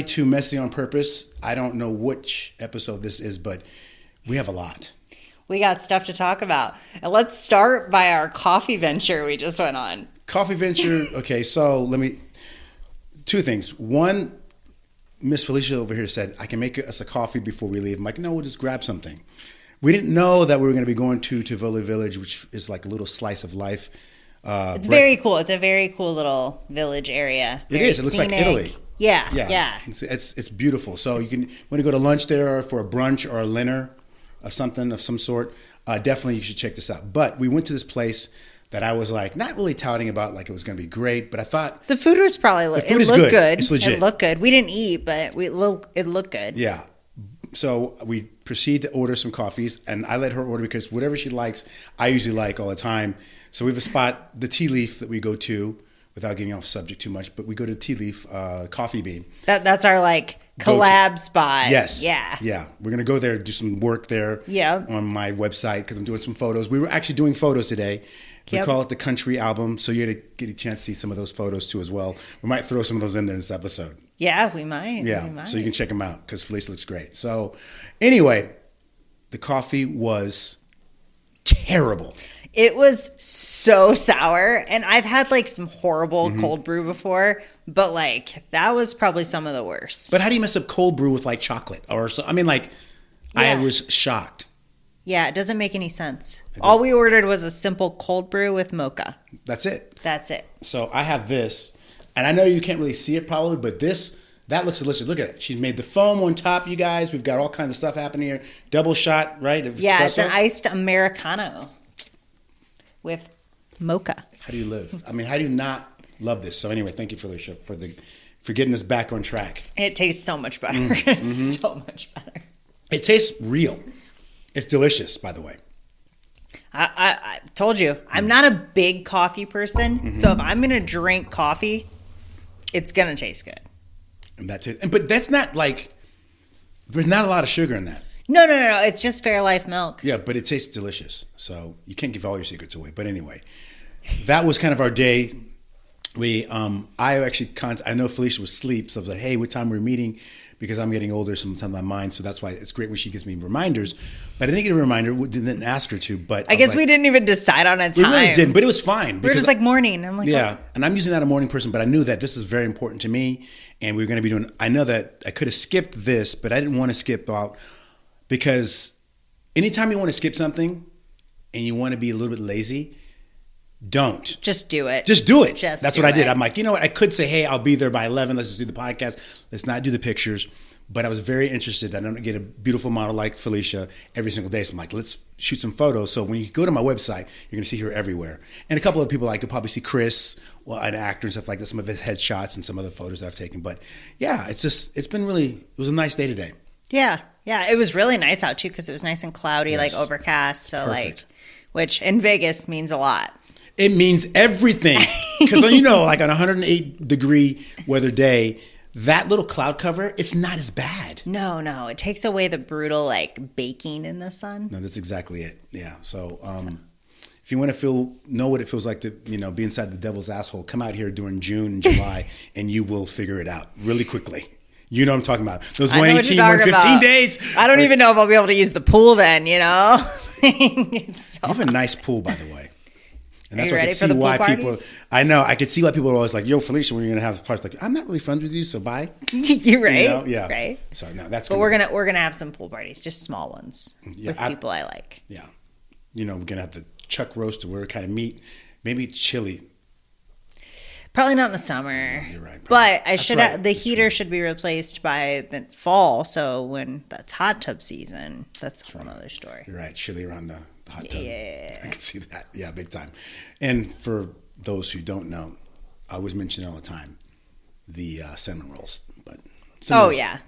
everybody to Messy on Purpose. I don't know which episode this is, but we have a lot. We got stuff to talk about. And let's start by our coffee venture we just went on. Coffee venture. Okay, so two things. One, Miss Fylisha over here said, I can make us a coffee before we leave. I'm like, no, we'll just grab something. We didn't know that we were going to be going to Tivoli Village, which is like a little slice of life. It's very cool. It's a very cool little village area. It is. It looks like Italy. Yeah. It's beautiful. So you can, when you go to lunch there for a brunch or a dinner of some sort, definitely you should check this out. But we went to this place that I was like not really touting about like it was going to be great, but I thought the food was probably it looked good. It's legit. It looked good. We didn't eat, but it looked good. Yeah. So we proceed to order some coffees, and I let her order because whatever she likes, I usually like all the time. So we have a spot, the Tea Leaf, that we go to, without getting off subject too much, but we go to Tea Leaf Coffee Bean. That's our like collab spot. Yes. Yeah. We're gonna go there, do some work there. Yeah. On my website because I'm doing some photos. We were actually doing photos today. We call it the Country Album, so you're gonna get a chance to see some of those photos too as well. We might throw some of those in there in this episode. Yeah, we might. Yeah, so you can check them out because Fylisha looks great. So anyway, the coffee was terrible. It was so sour, and I've had like some horrible cold brew before, but like that was probably some of the worst. But how do you mess up cold brew with like chocolate or so? I mean, like I was shocked. Yeah, it doesn't make any sense. All we ordered was a simple cold brew with mocha. That's it. So I have this, and I know you can't really see it probably, but that looks delicious. Look at it. She's made the foam on top, you guys. We've got all kinds of stuff happening here. Double shot, right? Yeah, it's an iced Americano with mocha. How do you live? I mean, how do you not love this? So anyway, thank you, Fylisha, for getting us back on track. It tastes so much better. So much better. It tastes real. It's delicious, by the way. I told you, I'm not a big coffee person, so if I'm going to drink coffee, it's going to taste good. But that's not like, there's not a lot of sugar in that. No. It's just Fairlife milk. Yeah, but it tastes delicious. So you can't give all your secrets away. But anyway, that was kind of our day. I know Fylisha was asleep, so I was like, hey, what time we're meeting? Because I'm getting older, sometimes my mind, so that's why it's great when she gives me reminders. But I didn't get a reminder, didn't ask her to. But I guess we didn't even decide on a time. We really didn't, but it was fine. We were just like morning. I'm like, yeah, and I'm usually not a morning person, but I knew that this is very important to me, and we were going to be doing. I know that I could have skipped this, but I didn't want to skip out because anytime you want to skip something and you want to be a little bit lazy, don't. Just do it. Just do it. That's what I did. I'm like, you know what? I could say, hey, I'll be there by 11. Let's just do the podcast. Let's not do the pictures. But I was very interested. I don't get a beautiful model like Fylisha every single day. So I'm like, let's shoot some photos. So when you go to my website, you're going to see her everywhere. And a couple of people, like you'll probably see Chris, an actor and stuff like that, some of his headshots and some other photos that I've taken. But yeah, it was a nice day today. Yeah. It was really nice out too because it was nice and cloudy, like overcast. So perfect. Which in Vegas means a lot. It means everything. Because, like on a 108-degree weather day, that little cloud cover, it's not as bad. No. It takes away the brutal, like, baking in the sun. No, that's exactly it. Yeah. So, if you want to know what it feels like to, be inside the devil's asshole, come out here during June and July, and you will figure it out really quickly. You know what I'm talking about. Those 118, 115 days. I don't even know if I'll be able to use the pool then, It's you have a nice pool, by the way. And that's why I could see why people. I know. I could see why people are always like, "Yo, Fylisha, when are you gonna have the parties?" Like, I'm not really friends with you, so bye. You're right. Yeah. Right. So no, that's. But we're gonna have some pool parties, just small ones with people I like. Yeah. We're gonna have the chuck roast where we kind of meet, maybe chili. Probably not in the summer. No, you're right. But the heater should be replaced by the fall. So when that's hot tub season, that's a whole other story. You're right. Chili around the hot tub. Yeah. I can see that. Yeah, big time. And for those who don't know, I always mention it all the time, the cinnamon rolls. But yeah.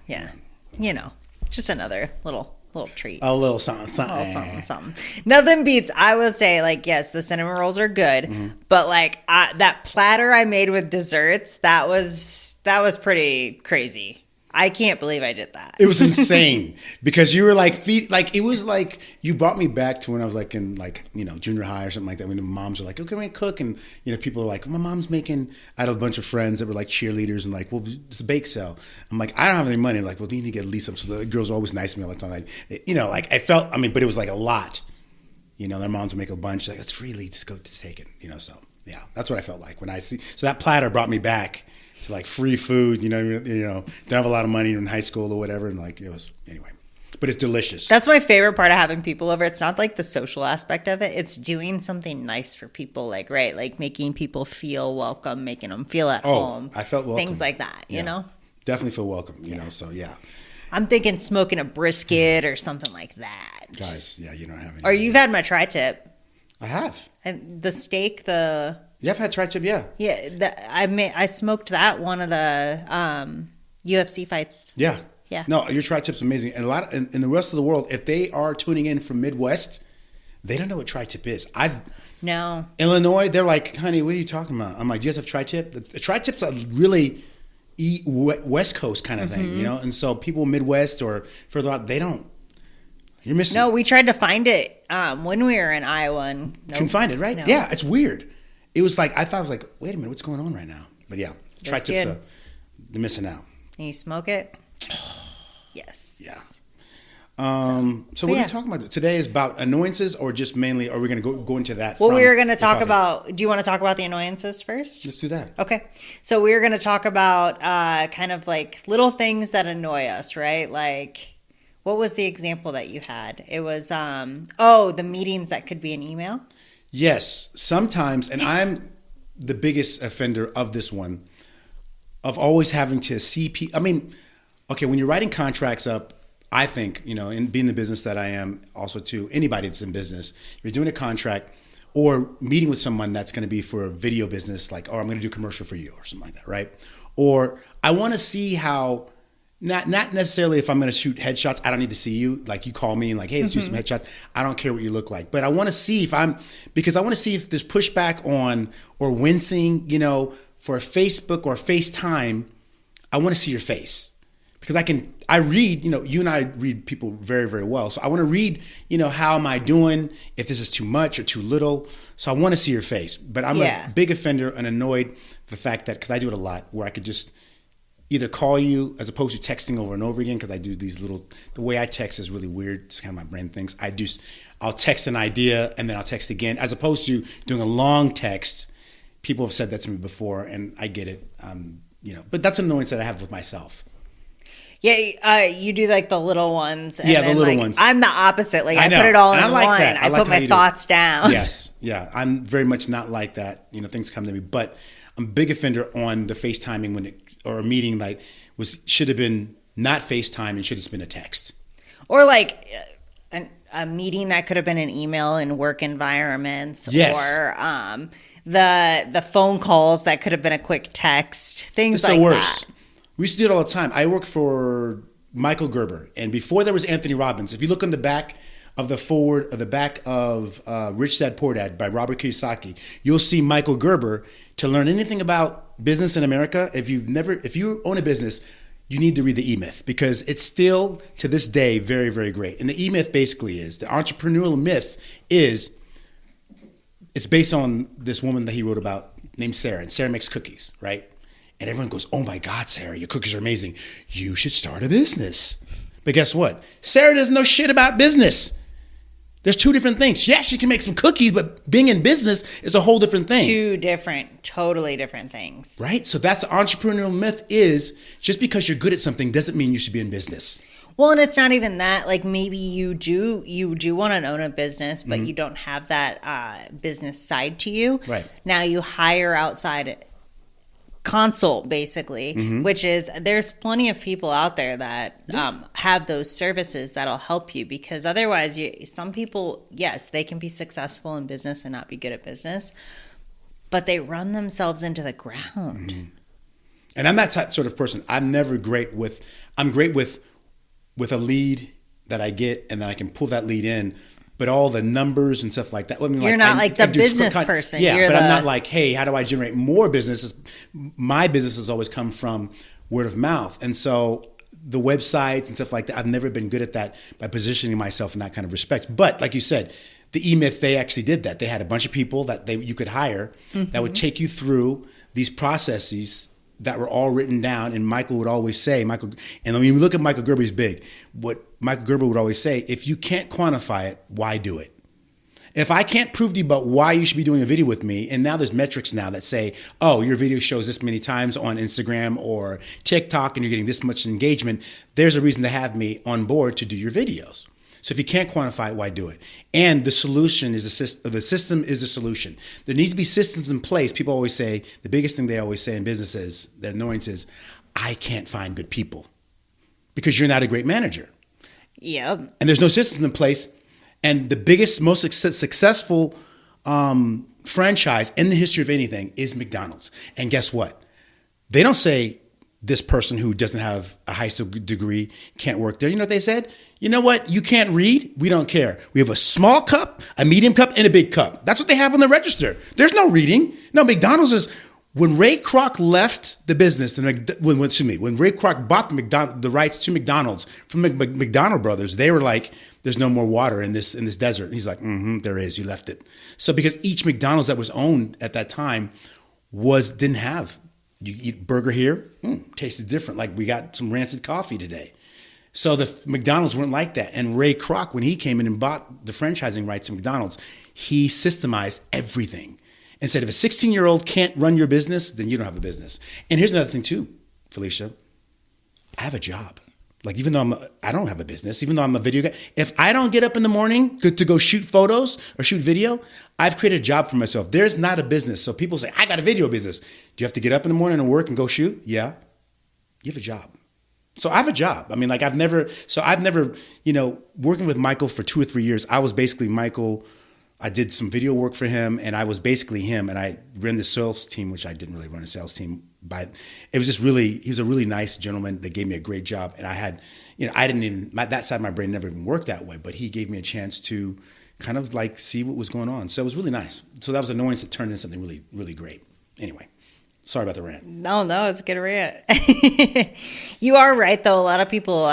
Just another little treat. A little something. Something. Nothing beats, I would say, like, yes, the cinnamon rolls are good, but like that platter I made with desserts, that was pretty crazy. I can't believe I did that. It was insane because you were like, it was like you brought me back to when I was like in like, junior high or something like that. When the moms were like, okay, we're going to cook. And, people are like, my mom's making, I had a bunch of friends that were like cheerleaders and like, well, it's a bake sale. I'm like, I don't have any money. I'm like, well, do you need to get at least some? So the girls are always nice to me all the time. Like, I felt, but it was like a lot. Their moms would make a bunch. Like, it's free, Lee, just go to take it. So, yeah, that's what I felt like when I see. So that platter brought me back to like free food, don't have a lot of money in high school or whatever, and like it was anyway. But it's delicious. That's my favorite part of having people over. It's not like the social aspect of it. It's doing something nice for people, like making people feel welcome, making them feel at home. I felt welcome. Things like that, you know. Definitely feel welcome, know. So yeah. I'm thinking smoking a brisket or something like that. Guys, yeah, you don't have any. Or you've had my tri-tip. I have. And the steak, Yeah, I've had tri-tip, yeah. Yeah, I smoked that one of the UFC fights. Yeah. Yeah. No, your tri-tip's amazing. And in the rest of the world, if they are tuning in from Midwest, they don't know what tri-tip is. No. Illinois, they're like, honey, what are you talking about? I'm like, do you guys have tri-tip? The tri-tip's a really West Coast kind of thing, And so people Midwest or further out, they don't. You're missing. No, we tried to find it when we were in Iowa. And Couldn't find it, right? No. Yeah, it's weird. It was like, I was like, wait a minute, what's going on right now? But yeah, tri-tips are they're missing out. And you smoke it? Yes. Yeah. So what are you talking about? Today is about annoyances or just mainly, are we going to go into that? Well, we were going to talk about, do you want to talk about the annoyances first? Let's do that. Okay. So we were going to talk about kind of like little things that annoy us, right? Like, what was the example that you had? It was, the meetings that could be an email. Yes, sometimes, and I'm the biggest offender of this one, of always having to see people. When you're writing contracts up, I think, in being the business that I am, also to anybody that's in business, you're doing a contract or meeting with someone that's going to be for a video business, like, I'm going to do a commercial for you or something like that, right? Or I want to see how. Not necessarily if I'm going to shoot headshots. I don't need to see you. Like you call me and like, hey, let's do some headshots. I don't care what you look like. But I want to see because I want to see if there's pushback on or wincing, for a Facebook or FaceTime. I want to see your face because I read, you and I read people very, very well. So I want to read, how am I doing? If this is too much or too little. So I want to see your face. But I'm a big offender and annoyed the fact that, because I do it a lot, where I could just either call you as opposed to texting over and over again, because I do these the way I text is really weird. It's kind of my brain thinks. I'll text an idea and then I'll text again, as opposed to doing a long text. People have said that to me before, and I get it. But that's an annoyance that I have with myself. Yeah, you do like the little ones. And the little ones. I'm the opposite. Like I know. put it all and in I like one. that. I put my thoughts down. Yes, yeah. I'm very much not like that. Things come to me, but I'm a big offender on the FaceTiming or a meeting should have been not FaceTime and should have just been a text. Or like a meeting that could have been an email in work environments. Yes. Or the phone calls that could have been a quick text. Things It's like the worst. that. We used to do it all the time. I worked for Michael Gerber, and before there was Anthony Robbins, if you look on the back of the back of Rich Dad Poor Dad by Robert Kiyosaki, you'll see Michael Gerber. To learn anything about business in America, if you own a business, you need to read the E-Myth, because it's still to this day very, very great. And the E-Myth basically is the entrepreneurial myth is it's based on this woman that he wrote about named Sarah, and Sarah makes cookies, right? And everyone goes, oh my God, Sarah, your cookies are amazing. You should start a business. But guess what? Sarah doesn't know shit about business. There's two different things. Yes, she can make some cookies, but being in business is a whole different thing. Totally different things. Right? So that's the entrepreneurial myth is just because you're good at something doesn't mean you should be in business. Well, and it's not even that. Like maybe you do want to own a business, but you don't have that business side to you. Right. Now you hire outside consult, basically, which is there's plenty of people out there that have those services that'll help you, because otherwise some people, yes, they can be successful in business and not be good at business, but they run themselves into the ground. And I'm that sort of person. I'm great with a lead that I get, and then I can pull that lead in. But all the numbers and stuff like that. You're not like the business person. Yeah, but I'm not like, hey, how do I generate more business? My business has always come from word of mouth. And so the websites and stuff like that. I've never been good at that by positioning myself in that kind of respect. But like you said, the E-Myth, they actually did that. They had a bunch of people that you could hire that would take you through these processes that were all written down. And Michael would always say, and when you look at Michael Gerber, he's big. What Michael Gerber would always say, if you can't quantify it, why do it? If I can't prove to you about why you should be doing a video with me, and now there's metrics now that say, oh, your video shows this many times on Instagram or TikTok and you're getting this much engagement, there's a reason to have me on board to do your videos. So if you can't quantify it, why do it? And the solution is the system is the solution. There needs to be systems in place. People always say, the biggest thing they always say in businesses, their annoyance is, I can't find good people because you're not a great manager. Yep. And there's no system in place. And the biggest, most successful franchise in the history of anything is McDonald's. And guess what? They don't say this person who doesn't have a high school degree can't work there. You know what they said? You know what? You can't read? We don't care. We have a small cup, a medium cup, and a big cup. That's what they have on the register. There's no reading. No, McDonald's is... When Ray Kroc left the business, when Ray Kroc bought the rights to McDonald's from McDonald brothers, they were like, "There's no more water in this desert." And he's like, "There is. You left it." So because each McDonald's that was owned at that time didn't have. You eat burger here, tasted different. Like we got some rancid coffee today. So the McDonald's weren't like that. And Ray Kroc, when he came in and bought the franchising rights to McDonald's, he systemized everything. And said, if a 16-year-old can't run your business, then you don't have a business. And here's another thing too, Fylisha. I have a job. Like even though I don't have a business, even though I'm a video guy, if I don't get up in the morning to go shoot photos or shoot video, I've created a job for myself. There's not a business. So people say, I got a video business. Do you have to get up in the morning and work and go shoot? Yeah. You have a job. So I have a job. I mean, like I've never, working with Michael for 2 or 3 years, I was basically Michael. I did some video work for him, and I was basically him, and I ran the sales team, which I didn't really run a sales team. But it was just he was a really nice gentleman that gave me a great job. And I had, I didn't even, that side of my brain never even worked that way, but he gave me a chance to kind of like see what was going on. So it was really nice. So that was an annoyance that turned into something really, really great. Anyway. Sorry about the rant. No, it's a good rant. You are right, though. A lot of people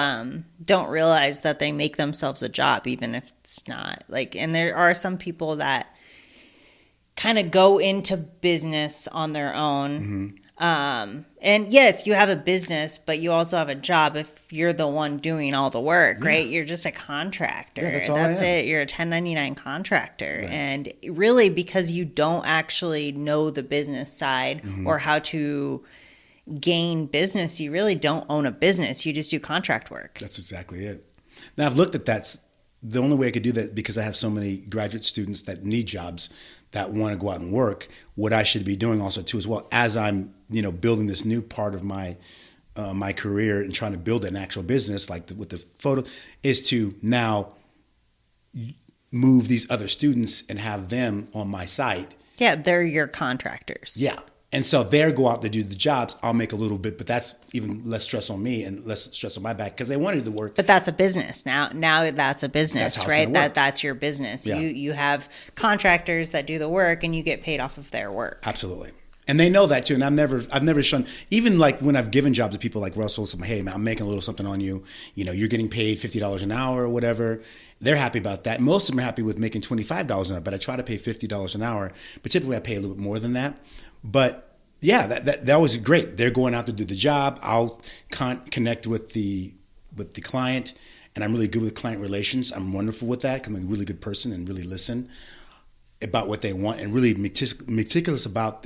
don't realize that they make themselves a job, even if it's not. And there are some people that kind of go into business on their own. Mm-hmm. And yes, you have a business, but you also have a job if you're the one doing all the work, right? You're just a contractor. Yeah, that's it. You're a 1099 contractor. Right. And really, because you don't actually know the business side or how to gain business, you really don't own a business. You just do contract work. That's exactly it. Now, I've looked at that. The only way I could do that, because I have so many graduate students that need jobs that want to go out and work, what I should be doing also too as well, as I'm building this new part of my my career and trying to build an actual business with the photo, is to now move these other students and have them on my site. Yeah, they're your contractors. Yeah. And so they go out to do the jobs. I'll make a little bit, but that's even less stress on me and less stress on my back because they wanted to work. But that's a business now. Now that's a business, right? That's your business. Yeah. You have contractors that do the work, and you get paid off of their work. Absolutely, and they know that too. And I've never shown, even like when I've given jobs to people like Russell, hey man, I'm making a little something on you. You're getting paid $50 an hour or whatever. They're happy about that. Most of them are happy with making $25 an hour, but I try to pay $50 an hour. But typically I pay a little bit more than that. But yeah, that was great. They're going out to do the job. I'll connect with the client, and I'm really good with client relations. I'm wonderful with that because I'm a really good person and really listen about what they want and really meticulous about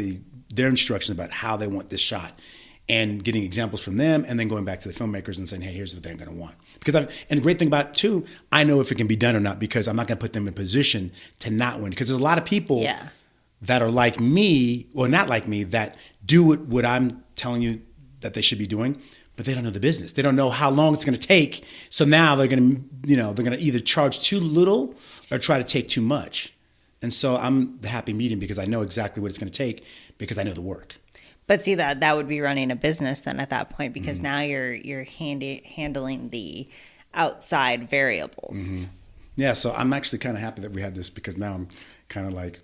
their instructions about how they want this shot, and getting examples from them, and then going back to the filmmakers and saying, hey, here's what they're going to want. And the great thing about it too, I know if it can be done or not because I'm not going to put them in a position to not win, because there's a lot of people that are like me or not like me that do what I'm telling you that they should be doing, but they don't know the business. They don't know how long it's going to take. So now they're going to either charge too little or try to take too much. And so I'm the happy medium because I know exactly what it's going to take because I know the work. But see, that would be running a business then at that point, because now you're handling the outside variables. Yeah, so I'm actually kind of happy that we had this because now I'm kind of like,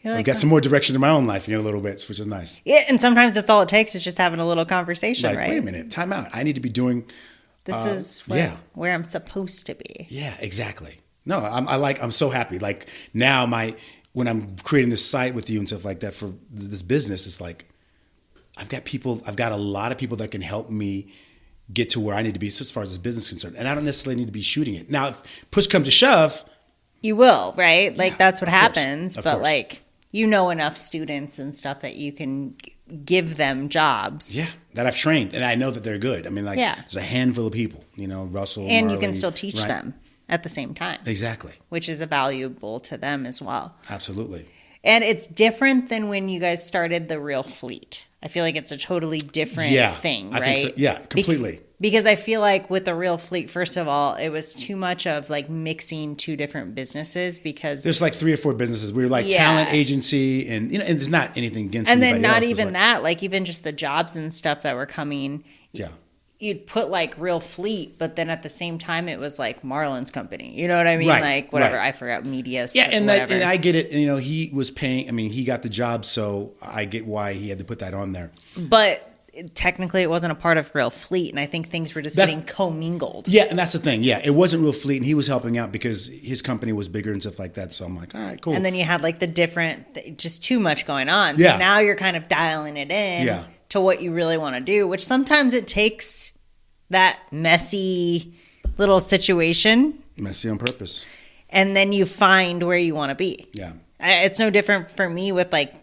I've got some more direction in my own life, a little bit, which is nice. Yeah, and sometimes that's all it takes is just having a little conversation, right? Wait a minute, time out. I need to be doing This is where I'm supposed to be. Yeah, exactly. No, I'm so happy. Like now when I'm creating this site with you and stuff like that for this business, it's like I've got a lot of people that can help me get to where I need to be as far as this business is concerned. And I don't necessarily need to be shooting it. Now, if push comes to shove, you will, right? Like that's what Of happens. But course. like enough students and stuff that you can give them jobs. Yeah, that I've trained, and I know that they're good. I mean, like there's a handful of people, Russell, and Marley, you can still teach right? them at the same time. Exactly. Which is valuable to them as well. Absolutely. And it's different than when you guys started the Real Fleet. I feel like it's a totally different thing, right? I think so. Yeah, completely. Because I feel like with the Real Fleet, first of all, it was too much of like mixing two different businesses because there's like 3 or 4 businesses. We were like talent agency, and and there's not anything against. And then not else. even that, like even just the jobs and stuff that were coming. Yeah. You'd put like Real Fleet, but then at the same time it was like Marlon's company. You know what I mean? Right, like whatever, right. I forgot media. Yeah, and whatever. and I get it. He was paying. I mean, he got the job, so I get why he had to put that on there. But technically, it wasn't a part of Real Fleet, and I think things were just getting commingled. Yeah, and that's the thing. Yeah, it wasn't Real Fleet, and he was helping out because his company was bigger and stuff like that. So I'm like, all right, cool. And then you had like the different, just too much going on. Yeah. So now you're kind of dialing it in to what you really want to do, which sometimes it takes that messy little situation. Messy on purpose. And then you find where you want to be. Yeah. It's no different for me with like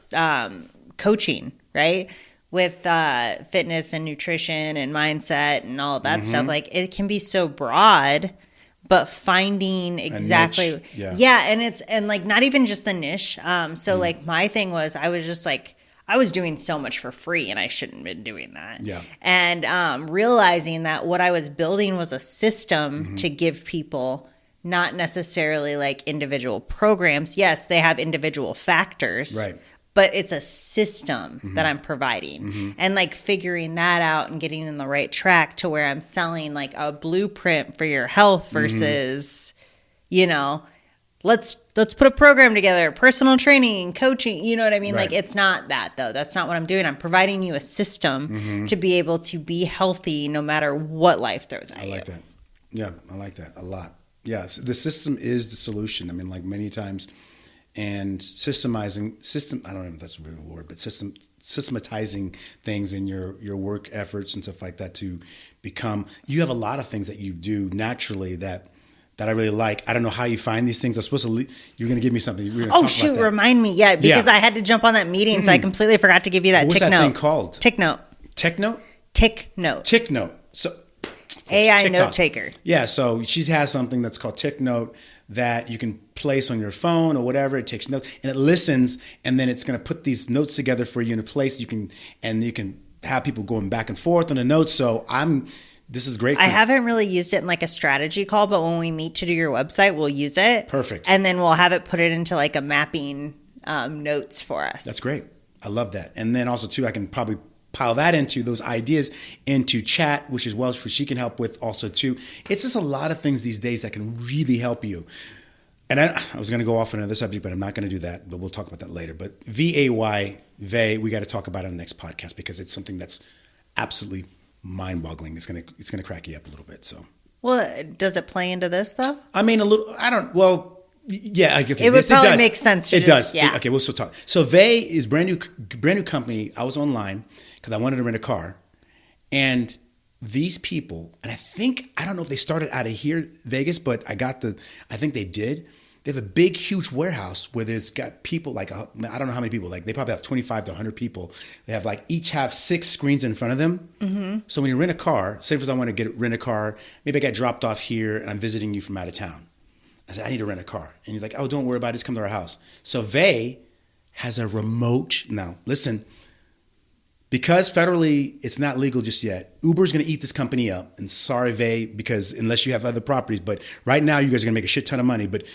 coaching, right? With fitness and nutrition and mindset and all of that stuff. Like it can be so broad, but finding exactly. And like not even just the niche. So like my thing was I was just like, I was doing so much for free and I shouldn't have been doing that. Yeah. And realizing that what I was building was a system to give people, not necessarily like individual programs. Yes, they have individual factors. Right. But it's a system that I'm providing. And like figuring that out and getting in the right track to where I'm selling like a blueprint for your health versus, let's put a program together, personal training, coaching, you know what I mean? Right. Like it's not that though. That's not what I'm doing. I'm providing you a system to be able to be healthy no matter what life throws at you. I like that. Yeah, I like that a lot. Yes, the system is the solution. I mean, like many times, and I don't know if that's a real word, but systematizing things in your work efforts and stuff like that to become, you have a lot of things that you do naturally that I really like. I don't know how you find these things. You're going to give me something. Oh, shoot, remind me. Yeah, because I had to jump on that meeting, so I completely forgot to give you that What's tick that note. thing called? Tick note. Tick note? Tick note. Tick note. So AI TikTok. note taker. Yeah, so she has something that's called Tick Note that you can place on your phone or whatever. It takes notes and it listens, and then it's going to put these notes together for you in a place you can have people going back and forth on the notes. So this is great. I haven't really used it in like a strategy call, but when we meet to do your website, we'll use it. Perfect. And then we'll have it put it into like a mapping notes for us. That's great. I love that. And then also too, I can probably pile that into those ideas into chat, which is Welsh, which she can help with also too. It's just a lot of things these days that can really help you. And I was going to go off on another subject, but I'm not going to do that. But we'll talk about that later. But VAY, we got to talk about it on the next podcast because it's something that's absolutely mind-boggling. It's going to crack you up a little bit. So, well, does it play into this though? I mean, a little. I don't. Well. Yeah, okay. It would probably make sense. It does. Yeah. Okay, we'll still talk. So Vay is brand new company. I was online because I wanted to rent a car, and these people, and I don't know if they started out of here, Vegas, but I think they did. They have a big, huge warehouse where there's got people like I don't know how many people. Like they probably have 25 to 100 people. They have each have 6 screens in front of them. Mm-hmm. So when you rent a car, say for example, I want to rent a car. Maybe I got dropped off here, and I'm visiting you from out of town. I said, I need to rent a car. And he's like, oh, don't worry about it. Just come to our house. So Vay has a remote. Now, listen, because federally it's not legal just yet, Uber's going to eat this company up. And sorry, Vay, because unless you have other properties. But right now, you guys are going to make a shit ton of money. But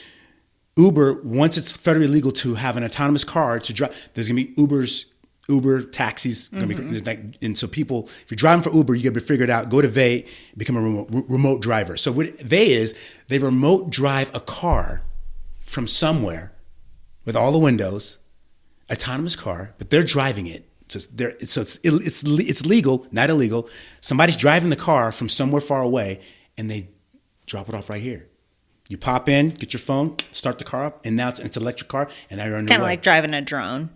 Uber, once it's federally legal to have an autonomous car to drive, there's going to be Uber taxis. And so people, if you're driving for Uber, you got to figure it out. Go to Vay, become a remote driver. So what Vay is, they remote drive a car from somewhere with all the windows, autonomous car, but they're driving it. It's legal, not illegal. Somebody's driving the car from somewhere far away, and they drop it off right here. You pop in, get your phone, start the car up, and now it's an electric car, and now you're on your way. Kind of like driving a drone.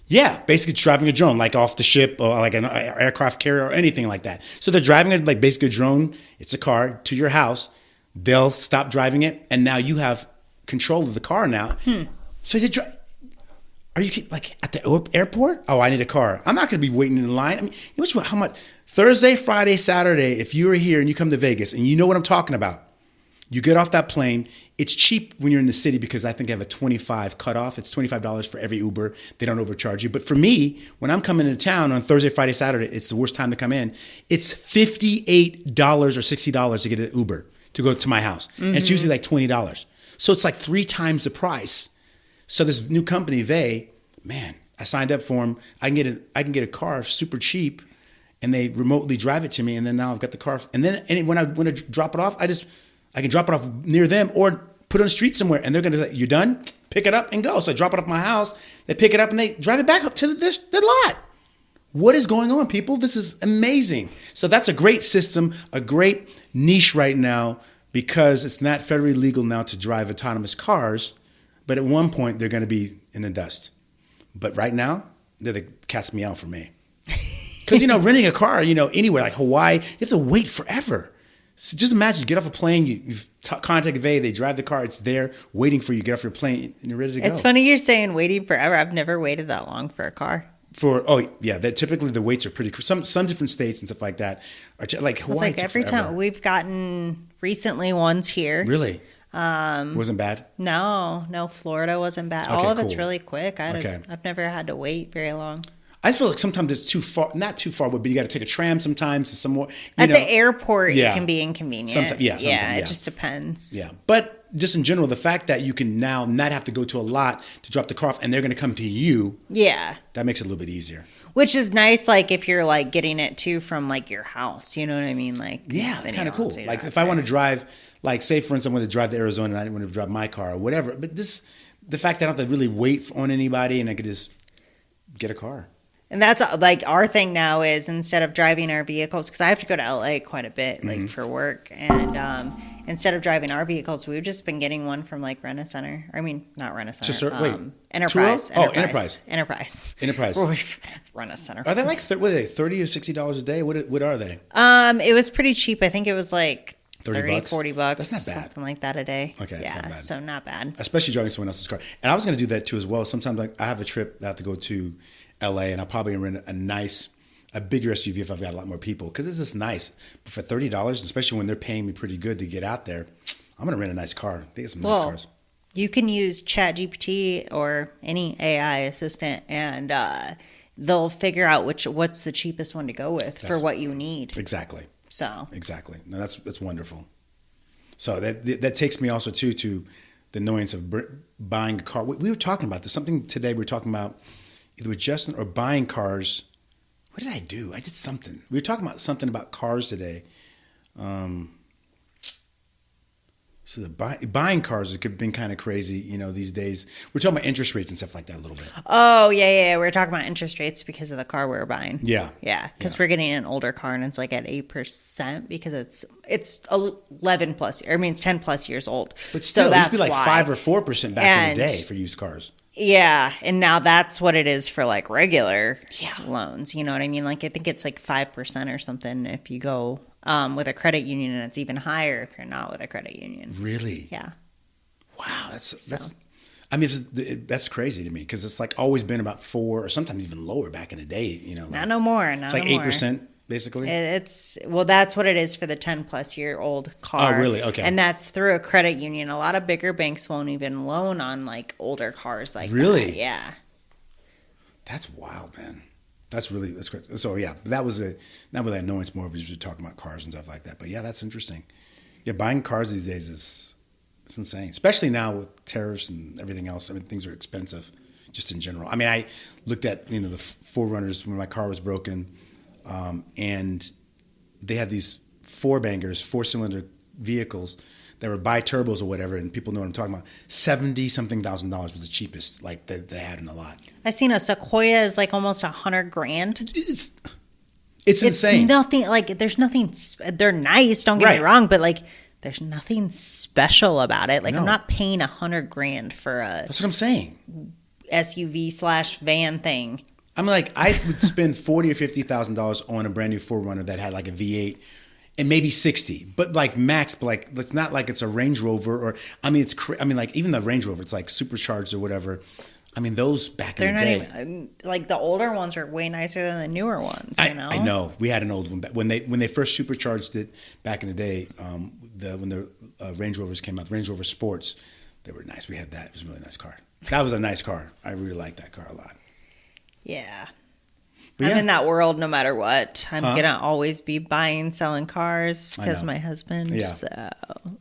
Yeah, basically driving a drone, like off the ship or like an aircraft carrier or anything like that. So they're driving it like basically a drone. It's a car to your house. They'll stop driving it, and now you have control of the car now. So you are you like at the airport? Oh, I need a car. I'm not going to be waiting in line. I mean, you know how much Thursday, Friday, Saturday, if you are here and you come to Vegas and you know what I'm talking about, you get off that plane. It's cheap when you're in the city because I think they have a 25 cutoff. It's $25 for every Uber. They don't overcharge you. But for me, when I'm coming into town on Thursday, Friday, Saturday, it's the worst time to come in. It's $58 or $60 to get an Uber to go to my house. And it's usually like $20. So it's like 3 times the price. So this new company, man, I signed up for them. I can get a car super cheap, and they remotely drive it to me. And then now I've got the car. And then when I want to drop it off, I can drop it off near them or put it on the street somewhere, and they're going to say, you done? Pick it up and go. So I drop it off my house. They pick it up, and they drive it back up to the lot. What is going on, people? This is amazing. So that's a great system, a great niche right now because it's not federally legal now to drive autonomous cars, but at one point they're going to be in the dust. But right now, they're the cat's meow for me. Because, renting a car, anywhere like Hawaii, you have to wait forever. So just imagine, you get off a plane, you've contacted VA, they drive the car, it's there waiting for you, get off your plane, and you're ready to go. It's funny you're saying waiting forever. I've never waited that long for a car. Typically the waits are pretty. Some different states and stuff like that are like Hawaii. It's like every time we've gotten recently ones here. Really? Wasn't bad? No, Florida wasn't bad. Okay, all of cool. it's really quick. I've never had to wait very long. I just feel like sometimes it's too far, not too far, but you got to take a tram sometimes to somewhere. At the airport, it can be inconvenient. Sometimes, it just depends. Yeah, but just in general, the fact that you can now not have to go to a lot to drop the car off and they're going to come to you. Yeah. That makes it a little bit easier. Which is nice, like if you're like getting it too from like your house, you know what I mean? Like it's kind of cool. Like if I want to drive, like say for instance, I'm going to drive to Arizona and I want to drive my car or whatever. But the fact that I don't have to really wait on anybody and I could just get a car. And that's like our thing now is instead of driving our vehicles, because I have to go to LA quite a bit, like for work. And instead of driving our vehicles, we've just been getting one from like Rent-A-Center. I mean, not Rent-A-Center. Enterprise. Enterprise. Rent-A-Center. Are they like, what are they, $30 or $60 a day? What are they? It was pretty cheap. I think it was like $30, $40. That's not bad. Something like that a day. Okay, yeah, not bad. So not bad. Especially driving someone else's car. And I was going to do that too as well. Sometimes like I have a trip that I have to go to LA and I'll probably rent a bigger SUV if I've got a lot more people because it's just nice. But for $30, especially when they're paying me pretty good to get out there, I'm going to rent a nice car. They get some nice cars. You can use ChatGPT or any AI assistant and they'll figure out what's the cheapest one to go with for what you need. Exactly. So exactly. No, that's wonderful. So that takes me also to the annoyance of buying a car. We were talking about this. Something today we were talking about either with Justin or buying cars. What did I do? I did something. We were talking about something about cars today. So the buying cars have been kind of crazy, these days. We're talking about interest rates and stuff like that a little bit. Oh, yeah. We're talking about interest rates because of the car we're buying. Yeah. Yeah, because we're getting an older car and it's like at 8% because it's 11 plus, or I mean, it's 10 plus years old. But still, so it used to be like why. 5 or 4% back in the day for used cars. Yeah, and now that's what it is for like regular loans. You know what I mean? Like I think it's like 5% or something if you go with a credit union, and it's even higher if you're not with a credit union. Really? Yeah. Wow, that's crazy to me because it's like always been about 4 or sometimes even lower back in the day. Not no more. It's like 8%. Basically, that's what it is for the 10 plus year old car. Oh, really? Okay. And that's through a credit union. A lot of bigger banks won't even loan on like older cars like really? That. Yeah. That's wild, man. That's great. So yeah, that was not really annoyance, more of just talking about cars and stuff like that. But yeah, that's interesting. Yeah, buying cars these days it's insane, especially now with tariffs and everything else. I mean, things are expensive, just in general. I mean, I looked at the 4Runners when my car was broken. And they had these 4-cylinder vehicles that were bi-turbos or whatever, and people know what I'm talking about. $70-something thousand was the cheapest like that they had in the lot. I seen a Sequoia is like almost $100,000. It's insane. Nothing like there's nothing. They're nice. Don't get me wrong, but like there's nothing special about it. Like I'm not paying $100,000 for a. That's what I'm saying. SUV/van thing. I'm like, I would spend $40,000 or $50,000 on a brand new 4Runner that had like a V8, and maybe 60, but like max. But like, it's not like it's a Range Rover or like even the Range Rover, it's like supercharged or whatever. I mean, those back in the day, even, like the older ones are way nicer than the newer ones. You know? I know. We had an old one when they first supercharged it back in the day. When the Range Rovers came out, the Range Rover Sports, they were nice. We had that. It was a really nice car. That was a nice car. I really liked that car a lot. Yeah. I'm in that world no matter what. I'm going to always be buying, selling cars because my husband. Yeah. So.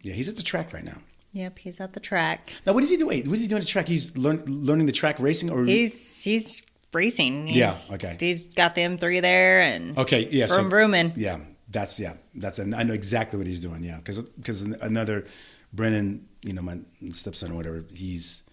Yeah, he's at the track right now. Yep, he's at the track. Now, what is he doing? Wait, what is he doing at the track? He's learning the track racing? Or He's racing. Okay. He's got the M3 there and vrooming. Yeah, I know exactly what he's doing, yeah. Because another, Brennan, my stepson or whatever, his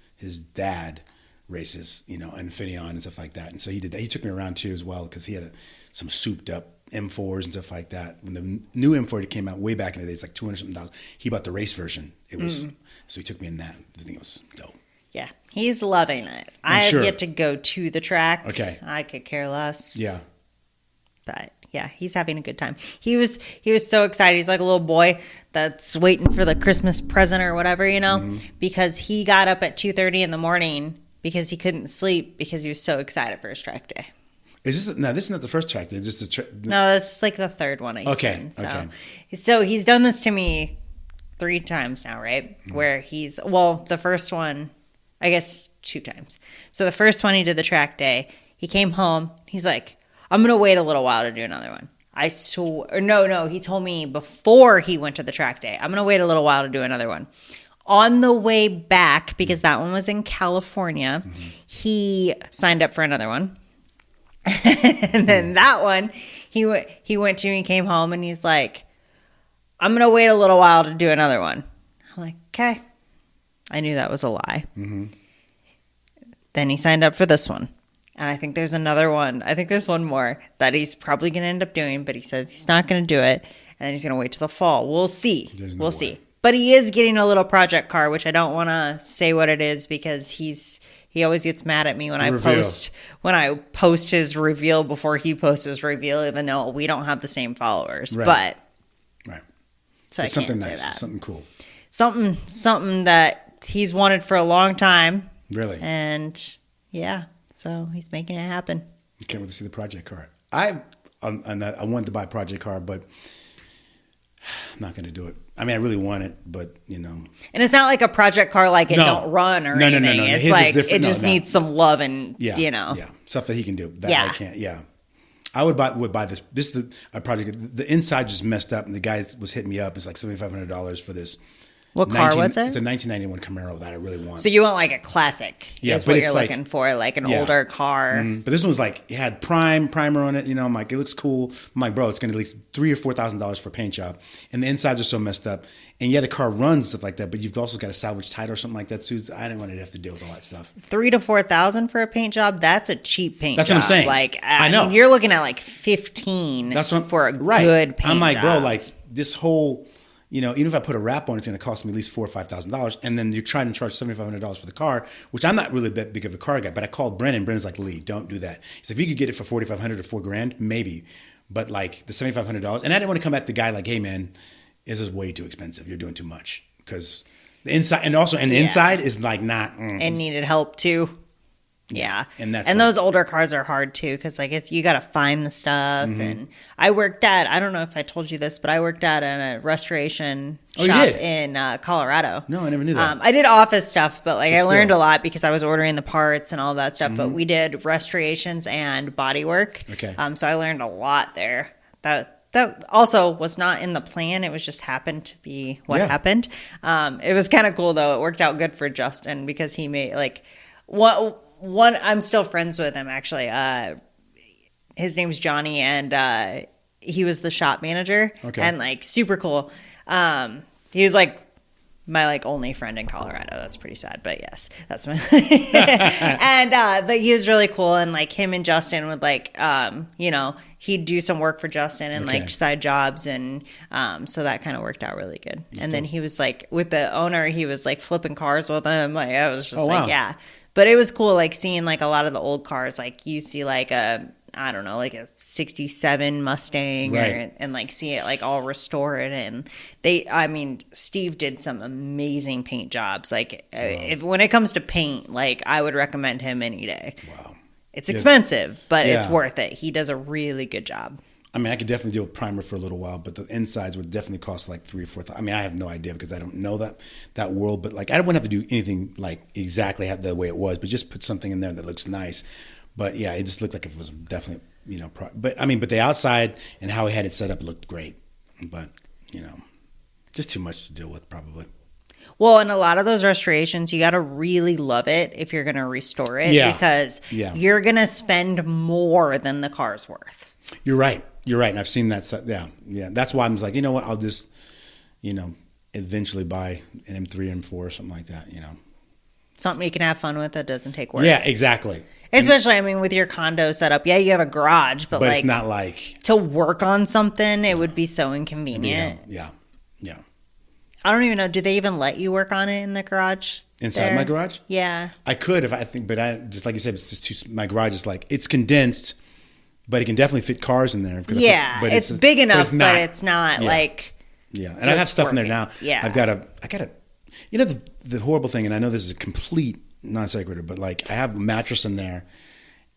dad races, Infineon and stuff like that. And so he did that. He took me around too as well because he had some souped up M4s and stuff like that. When the new M4 came out way back in the day, it's like $200-something. He bought the race version. It was so he took me in that. I think it was dope. Yeah, he's loving it. I have yet to go to the track. Okay, I could care less. Yeah, but yeah, he's having a good time. He was so excited. He's like a little boy that's waiting for the Christmas present or whatever, because he got up at 2:30 in the morning because he couldn't sleep because he was so excited for his track day. This is not the first track day. Is this No, this is like the third one he's done. So he's done this to me 3 times now, right? Where the first one, I guess 2 times. So the first one he did the track day. He came home. He's like, I'm going to wait a little while to do another one. I swear. No. He told me before he went to the track day, I'm going to wait a little while to do another one. On the way back, because that one was in California, he signed up for another one. And then that one, he went to and came home and he's like, I'm going to wait a little while to do another one. I'm like, okay. I knew that was a lie. Then he signed up for this one. And I think there's another one. I think there's one more that he's probably going to end up doing, but he says he's not going to do it. And then he's going to wait till the fall. We'll see. We'll see. But he is getting a little project car, which I don't want to say what it is because he always gets mad at me when I post his reveal before he posts his reveal, even though we don't have the same followers. Right. But so it's I can't something say nice. that. Something cool. Something that he's wanted for a long time. Really. And yeah, so he's making it happen. I can't wait to see the project car. I wanted to buy a project car, but I'm not going to do it. I mean, I really want it, but And it's not like a project car like it don't run or anything. No. It's His like it just needs some love and Yeah, stuff that he can do. That I can't. Yeah, I would buy this. This is a project. The inside just messed up, and the guy was hitting me up. It's like $7,500 for this. What car was it? It's a 1991 Camaro that I really want. So you want like a classic? Yeah, is what you're looking for, like an older car. But this one was like it had primer on it. I'm like, it looks cool. I'm like, bro, it's gonna at least $3,000 or $4,000 for a paint job, and the insides are so messed up. And the car runs stuff like that, but you've also got a salvage title or something like that too. So I didn't want to have to deal with all that stuff. $3,000 to $4,000 for a paint job? That's a cheap paint job. That's what I'm saying. Like I know you're looking at like $15,000 for a good paint job. I'm like, bro, like this whole. Even if I put a wrap on it, it's going to cost me at least $4,000 or $5,000. And then you're trying to charge $7,500 for the car, which I'm not really that big of a car guy. But I called Brennan. Brennan's like, Lee, don't do that. He said, if you could get it for $4,500 or $4,000, maybe. But like the $7,500, and I didn't want to come at the guy like, hey man, this is way too expensive. You're doing too much because the inside the inside is like not. And needed help too. Yeah, and those older cars are hard too because like you got to find the stuff. And I don't know if I told you this, but I worked at a restoration shop in Colorado. No, I never knew that. I did office stuff, but like I learned a lot because I was ordering the parts and all that stuff. But we did restorations and body work. Okay. So I learned a lot there. That also was not in the plan. It was just happened to be what happened. It was kind of cool though. It worked out good for Justin because he made like one, I'm still friends with him actually. His name's Johnny, and he was the shop manager. Okay. And like super cool. He was like my like only friend in Colorado. That's pretty sad, but yes, that's my and but he was really cool, and like him and Justin would like you know, he'd do some work for Justin and like side jobs, and so that kind of worked out really good. And then he was like with the owner, he was like flipping cars with him. Like I was just like, yeah. But it was cool, like seeing like a lot of the old cars. Like you see like a, I don't know, like a 67 Mustang, and like see it like all restored. And Steve did some amazing paint jobs. Like when it comes to paint, like I would recommend him any day. Wow. It's expensive, but it's worth it. He does a really good job. I mean, I could definitely deal with primer for a little while, but the insides would definitely cost like $3,000 or $4,000. I mean, I have no idea because I don't know that world, but like I wouldn't have to do anything like exactly the way it was, but just put something in there that looks nice. But yeah, it just looked like it was definitely, you know, but the outside and how he had it set up looked great, but you know, just too much to deal with probably. Well, and a lot of those restorations, you got to really love it if you're going to restore it, because you're going to spend more than the car's worth. You're right. And I've seen that. Yeah. That's why I'm just like, you know what? I'll just, you know, eventually buy an M3, M4 or something like that, you know. Something you can have fun with that doesn't take work. Yeah, exactly. Especially, I mean, with your condo setup. Yeah, you have a garage, but like, it's not like to work on something, it would be so inconvenient. Yeah. I don't even know. Do they even let you work on it in the garage? Inside my garage? Yeah. I could if I think, but I just like you said, it's just too. My garage is like it's condensed, but it can definitely fit cars in there. Yeah, it's big enough, but it's not like. Yeah, and I have stuff in there now. Yeah, I got a. You know the horrible thing, and I know this is a complete non sequitur, but like I have a mattress in there,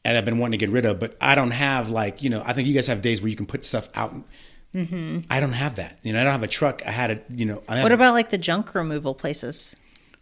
and I've been wanting to get rid of, but I don't have like, you know, I think you guys have days where you can put stuff out. Mm-hmm. I don't have that. You know, I don't have a truck. I had what about like the junk removal places?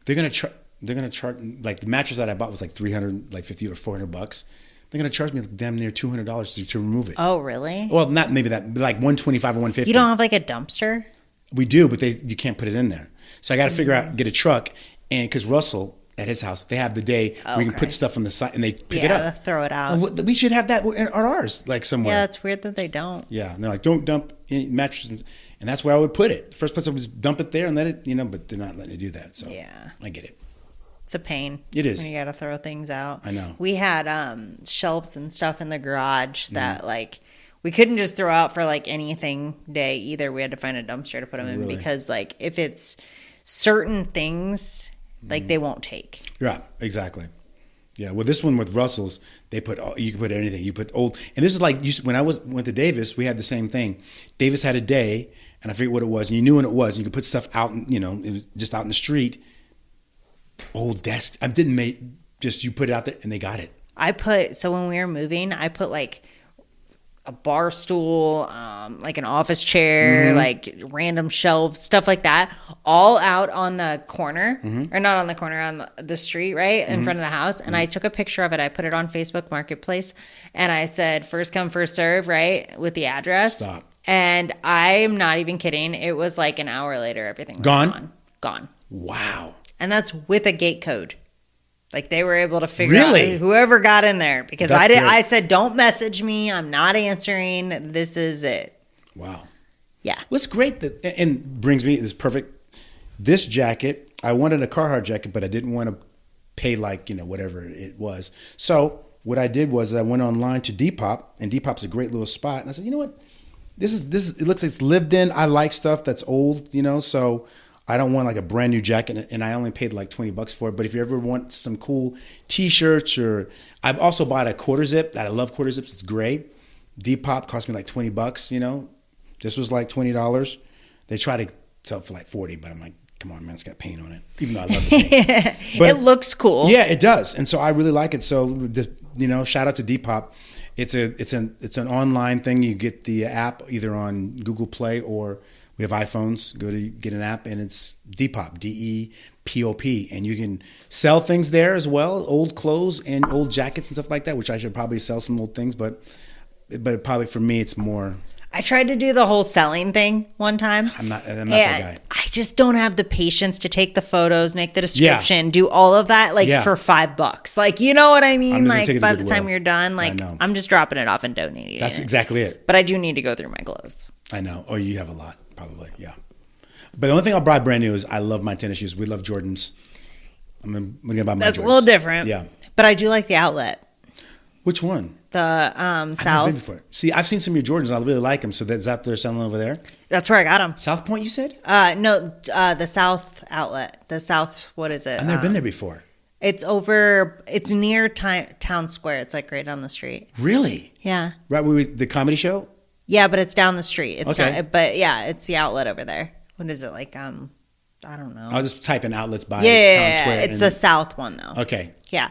They're gonna charge like the mattress that I bought was like $350 or $400. They're gonna charge me damn near $200 to remove it. Oh, really? Well, not maybe that, like $125 or $150. You don't have like a dumpster? We do, but you can't put it in there. So I got to figure out, get a truck, and because Russell at his house, they have the day where you can put stuff on the side and they pick it up. Throw it out. We should have that on ours, like somewhere. Yeah, it's weird that they don't. Yeah, and they're like, don't dump any mattresses, and that's where I would put it. First place I would just dump it there and let it, you know, but they're not letting you do that. So yeah, I get it. It's a pain. It is. When you got to throw things out. I know. We had shelves and stuff in the garage that like we couldn't just throw out for like anything day either. We had to find a dumpster to put them in because like if it's certain things, like they won't take. Yeah, exactly. Yeah, well, this one with Russell's, you can put anything. You put old, and this is like when I went to Davis, we had the same thing. Davis had a day, and I forget what it was, and you knew when it was. And you could put stuff out, you know, it was just out in the street. Old desk, I didn't make just you put it out there, and they got it. So when we were moving, I put like a bar stool, like an office chair, like random shelves, stuff like that, all out on the corner, or not on the corner, on the street, right, in front of the house. And I took a picture of it. I put it on Facebook Marketplace, and I said, first come, first serve, right, with the address. Stop. And I'm not even kidding. It was like an hour later, everything was gone. Wow. And that's with a gate code. Like they were able to figure out whoever got in there because I said, don't message me. I'm not answering. This is it. Wow. Yeah. Well, it's great and brings me this perfect, this jacket. I wanted a Carhartt jacket, but I didn't want to pay like, you know, whatever it was. So what I did was I went online to Depop, and Depop's a great little spot. And I said, you know what? This is, it looks like it's lived in. I like stuff that's old, you know, so I don't want like a brand new jacket, and I only paid like $20 for it. But if you ever want some cool T-shirts, or I've also bought a quarter zip that I love. Quarter zips, it's great. Depop cost me like $20. You know, this was like $20. They try to sell it for like $40, but I'm like, come on, man, it's got paint on it. Even though I love the paint, but it looks cool. Yeah, it does, and so I really like it. So you know, shout out to Depop. It's an online thing. You get the app either on Google Play, or we have iPhones. Go to get an app, and it's Depop, DEPOP, and you can sell things there as well, old clothes and old jackets and stuff like that. Which I should probably sell some old things, but probably for me, it's more. I tried to do the whole selling thing one time. I'm not that guy. I just don't have the patience to take the photos, make the description, do all of that for $5. Like, you know what I mean? Like by the time you're done, like I'm just dropping it off and donating it. That's exactly it. But I do need to go through my clothes. I know. Oh, you have a lot, probably. Yeah. But the only thing I'll buy brand new is I love my tennis shoes. We love Jordans. I'm gonna buy my That's Jordans. a little different. Yeah. But I do like the outlet. Which one? The I've never been South. before. See, I've seen some of your Jordans and I really like them. So that's out there selling over there. That's where I got them. South Point, you said? No, the South outlet. The South, what is it? I've never been there before. It's near Town Square. It's like right down the street. Really? Yeah. Right where the comedy show? Yeah, but it's down the street. It's Okay. not, but yeah, it's the outlet over there. What is it like? I don't know. I'll just type in outlets by Yeah, Town Square. it's the South one though. Okay. Yeah.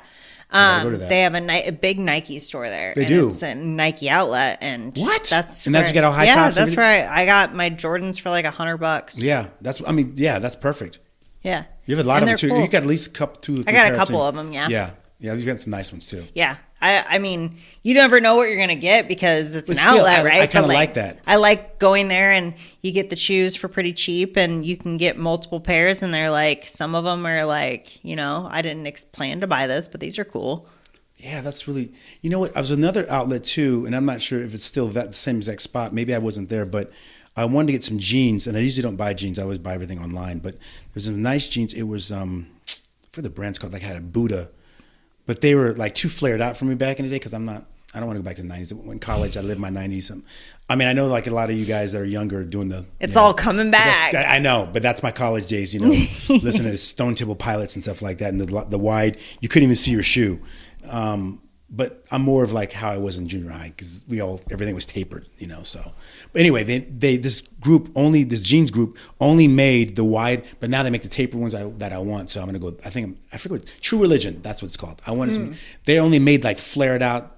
I gotta go to that. They have a big Nike store there. They do? It's a Nike outlet, and What? That's And that's where- you get all high yeah, tops? that's right. I got my Jordans for like $100. Yeah, that's perfect. Yeah, You have a lot And of them too. they're cool. You got at least a couple, two, or three I got a pairs, couple too. of them. Yeah. Yeah, you've got some nice ones too. Yeah. I mean, you never know what you're gonna get because it's But an still, outlet, I right? kinda But, like that. I like going there and you get the shoes for pretty cheap, and you can get multiple pairs, and they're like, some of them are like, I didn't plan to buy this, but these are cool. Yeah, that's really. You know what? I was another outlet too, and I'm not sure if it's still the same exact spot. Maybe I wasn't there, but I wanted to get some jeans, and I usually don't buy jeans. I always buy everything online. But there's some nice jeans. It was for the brand's called, like, I had a Buddha, but they were like too flared out for me back in the day because I don't want to go back to the 90s. In college, I lived my 90s. I mean, I know like a lot of you guys that are younger are doing the. It's all coming back. I know, but that's my college days. Listening to Stone Temple Pilots and stuff like that, and the wide, you couldn't even see your shoe. But I'm more of like how I was in junior high because everything was tapered, So, but anyway, this jeans group only made the wide, but now they make the tapered ones that I want. So I'm gonna go. I forget what True Religion. That's what it's called. I wanted some. They only made like flared out,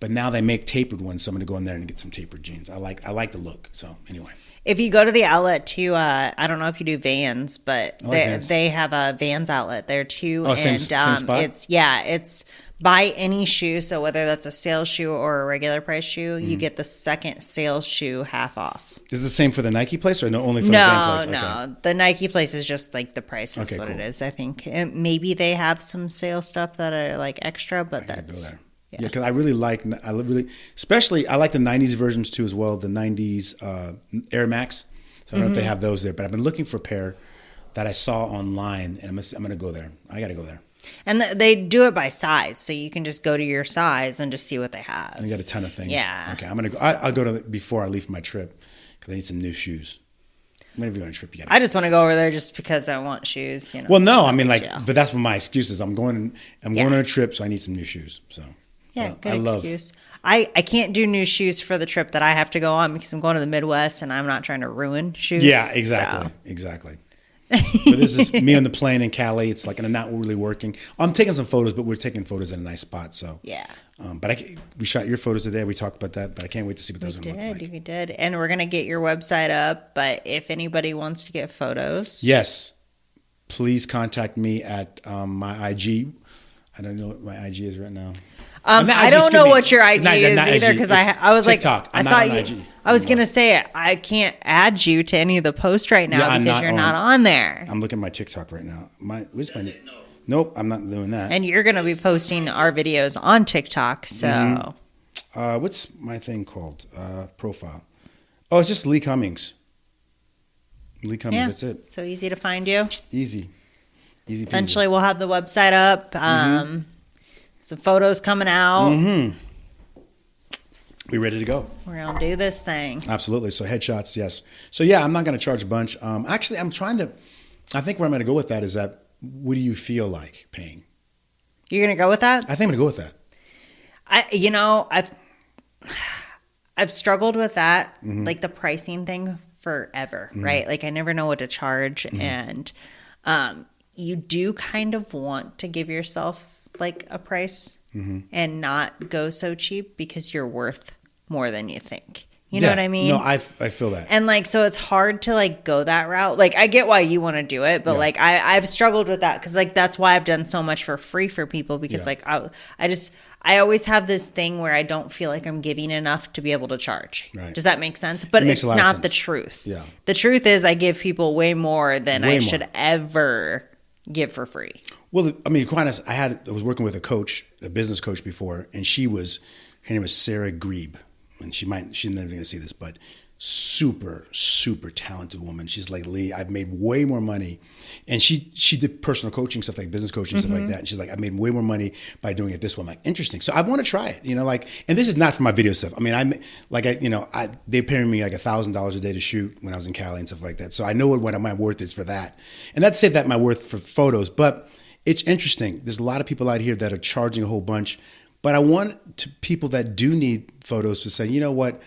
but now they make tapered ones. So I'm gonna go in there and get some tapered jeans. I like the look. So anyway. If you go to the outlet too, I don't know if you do Vans, but Vans. they have a Vans outlet there too. Oh, and same spot? It's buy any shoe. So whether that's a sales shoe or a regular price shoe, you get the second sales shoe half off. Is it the same for the Nike place or no? Only for the Van place? No. The Nike place is just like the price is Okay, what cool. it is. I think and maybe they have some sale stuff that are like extra, but I gotta that's go there. Yeah, because I especially I like the '90s versions too as well. The '90s Air Max. So I don't know if they have those there, but I've been looking for a pair that I saw online, and I'm gonna go there. I gotta go there. And they do it by size, so you can just go to your size and just see what they have. And they got a ton of things. Yeah. Okay, I'm gonna go. I'll go to before I leave for my trip because I need some new shoes. Whenever you're on a trip, you gotta. I just want to go over there just because I want shoes. Well, no, I mean Yeah. but that's what my excuse is. I'm going on a trip, so I need some new shoes. So Yeah, I good love. excuse. I can't do new shoes for the trip that I have to go on because I'm going to the Midwest and I'm not trying to ruin shoes. Yeah, exactly. But this is me on the plane in Cali. It's like, and I'm not really working. I'm taking some photos, but we're taking photos in a nice spot. So Yeah. But we shot your photos today. We talked about that, but I can't wait to see what those are going to look like. We did. And we're going to get your website up. But if anybody wants to get photos. Yes. Please contact me at my IG. I don't know what my IG is right now. I don't know what your IG is either because I was TikTok. like, I thought you. I was gonna say I can't add you to any of the posts right now because you're not on there. I'm looking at my TikTok right now. Where's my name? Nope, I'm not doing that. And you're gonna be posting our videos on TikTok. So, what's my thing called? Profile. Oh, it's just Lee Cummings. Lee Cummings. That's it. So easy to find you. Easy peasy. Eventually, we'll have the website up. Some photos coming out. We ready to go. We're gonna do this thing. Absolutely. So headshots, yes. So yeah, I'm not going to charge a bunch. Actually, I think where I'm going to go with that is that what do you feel like paying? You're gonna go with that? I think I'm going to go with that. I've struggled with that, like the pricing thing forever, right? Like I never know what to charge, and you do kind of want to give yourself like a price and not go so cheap because you're worth more than you think. You know what I mean? No, I feel that. And like, so it's hard to like go that route. Like I get why you want to do it, but like I've struggled with that because like that's why I've done so much for free for people because like I always have this thing where I don't feel like I'm giving enough to be able to charge. Right. Does that make sense? But it's not the truth. Yeah. The truth is I give people way more than I should ever give for free. Well, I mean, quite honest, I was working with a business coach before, and her name was Sarah Grebe. And she's never going to see this, but super, super talented woman. She's like, Lee, I've made way more money. And she did personal coaching stuff, like business coaching, stuff like that. And she's like, I made way more money by doing it this way. I'm like, interesting. So I want to try it, and this is not for my video stuff. I mean, they pay me like $1,000 a day to shoot when I was in Cali and stuff like that. So I know what my worth is for that. And that's say that my worth for photos, but it's interesting. There's a lot of people out here that are charging a whole bunch, but I want people that do need photos to say, you know what?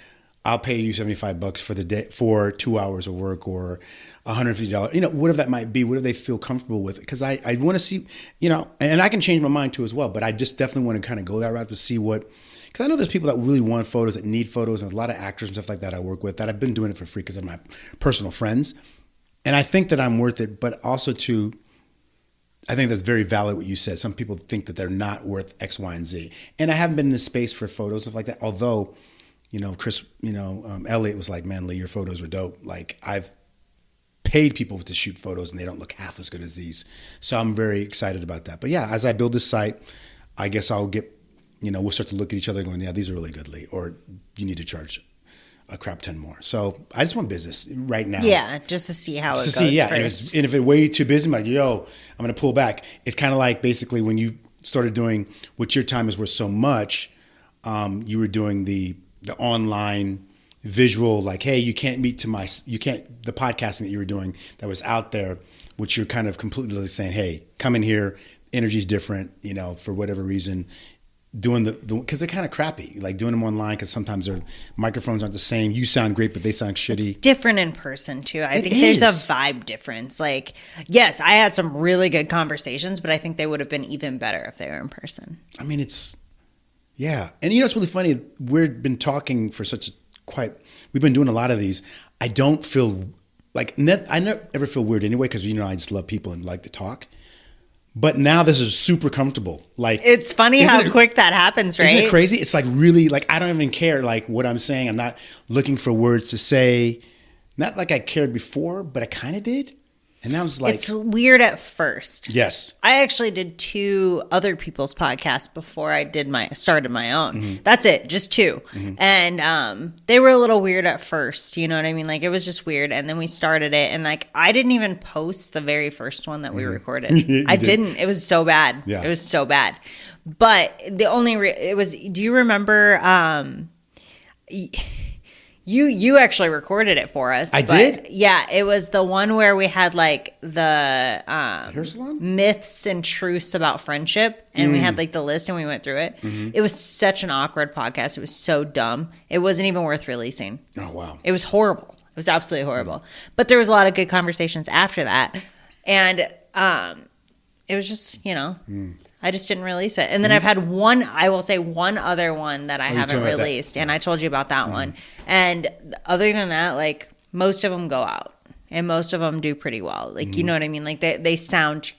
I'll pay you $75 for the day for 2 hours of work, or $150, whatever that might be, whatever they feel comfortable with. Because I want to see, and I can change my mind too as well. But I just definitely want to kind of go that route to see what, because I know there's people that really want photos, that need photos, and a lot of actors and stuff like that I work with that I've been doing it for free because of my personal friends. And I think that I'm worth it, but also too, I think that's very valid what you said. Some people think that they're not worth X, Y, and Z. And I haven't been in this space for photos, stuff like that. Although, Chris, Elliot was like, man, Lee, your photos were dope. Like, I've paid people to shoot photos and they don't look half as good as these. So I'm very excited about that. But yeah, as I build this site, I guess I'll get, we'll start to look at each other going, yeah, these are really good, Lee. Or you need to charge a crap ton more. So I just want business right now. Yeah, just to see how it goes. And if it's way too busy, I'm like, yo, I'm going to pull back. It's kind of like basically when you started doing what your time is worth so much, you were doing the online visual, like, hey, the podcasting that you were doing that was out there, which you're kind of completely saying, hey, come in here, energy's different, for whatever reason, doing because they're kind of crappy, like doing them online, because sometimes their microphones aren't the same. You sound great, but they sound shitty. It's different in person too. I think there's a vibe difference. Like, yes, I had some really good conversations, but I think they would have been even better if they were in person. I mean, yeah. And it's really funny. We've been talking for we've been doing a lot of these. I don't feel like, I never ever feel weird anyway, because, I just love people and like to talk. But now this is super comfortable. Like, it's funny how quick that happens, right? Isn't it crazy? It's like really, like, I don't even care like what I'm saying. I'm not looking for words to say. Not like I cared before, but I kind of did. And that was like, it's weird at first. Yes. I actually did 2 other people's podcasts before I started my own. Mm-hmm. That's it, just 2. Mm-hmm. And they were a little weird at first, you know what I mean? Like, it was just weird. And then we started it, and like, I didn't even post the very first one that we recorded. I didn't. It was so bad. Yeah. It was so bad. But the only do you remember You actually recorded it for us. I did? Yeah, it was the one where we had like the hair salon? Myths and truths about friendship, and we had like the list and we went through it. Mm-hmm. It was such an awkward podcast. It was so dumb. It wasn't even worth releasing. Oh, wow. It was horrible. It was absolutely horrible. But there was a lot of good conversations after that. And it was just, I just didn't release it. And then I've had one other one that I haven't released. And I told you about that one. And other than that, like, most of them go out. And most of them do pretty well. Like, you know what I mean? Like, they sound